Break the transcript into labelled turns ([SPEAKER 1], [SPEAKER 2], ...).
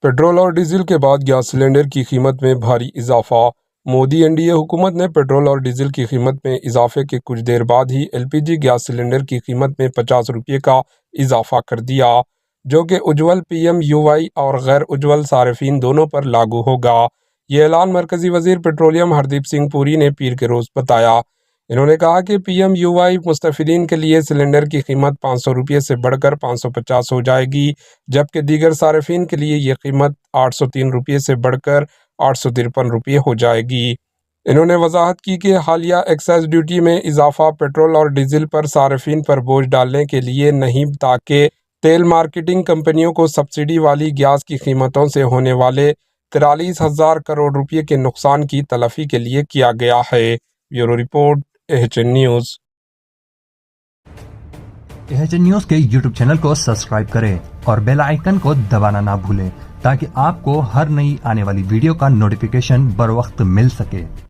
[SPEAKER 1] Petrol और diesel के बाद गैस सिलेंडर की कीमत में भारी इजाफा। मोदी एनडीए हुकूमत ने पेट्रोल और डीजल की कीमत में इजाफे के कुछ देर बाद ही एलपीजी गैस सिलेंडर की कीमत में 50 रुपये का इजाफा कर दिया, जो कि उज्ज्वल पीएमयूवाई और गैर उज्ज्वल सार्फिन दोनों पर लागू होगा। ये ऐलान मरकजी वजीर पेट्रोलियम हरदीप सिंह पुरी ने पीर के रोज़ बताया। इन्होंने कहा कि पीएमयूवाई मुस्तफिदीन के लिए सिलेंडर की कीमत 500 रुपये से बढ़कर 550 हो जाएगी, जबकि दीगर सार्फिन के लिए ये कीमत 803 रुपये से बढ़कर 853 रुपये हो जाएगी। इन्होंने वजाहत की कि हालिया एक्साइज ड्यूटी में इजाफा पेट्रोल और डीजल पर सार्फिन पर बोझ डालने के लिए नहीं, ताकि तेल मार्केटिंग कंपनियों को सब्सिडी वाली गैस की कीमतों से होने वाले 43,000 करोड़ रुपये के नुकसान की तलफी के लिए किया गया है। Bureau report, AHN news.
[SPEAKER 2] AHN news के यूट्यूब चैनल को सब्सक्राइब करें और बेल आइकन को दबाना ना भूलें, ताकि आपको हर नई आने वाली वीडियो का नोटिफिकेशन बर वक्त मिल सके।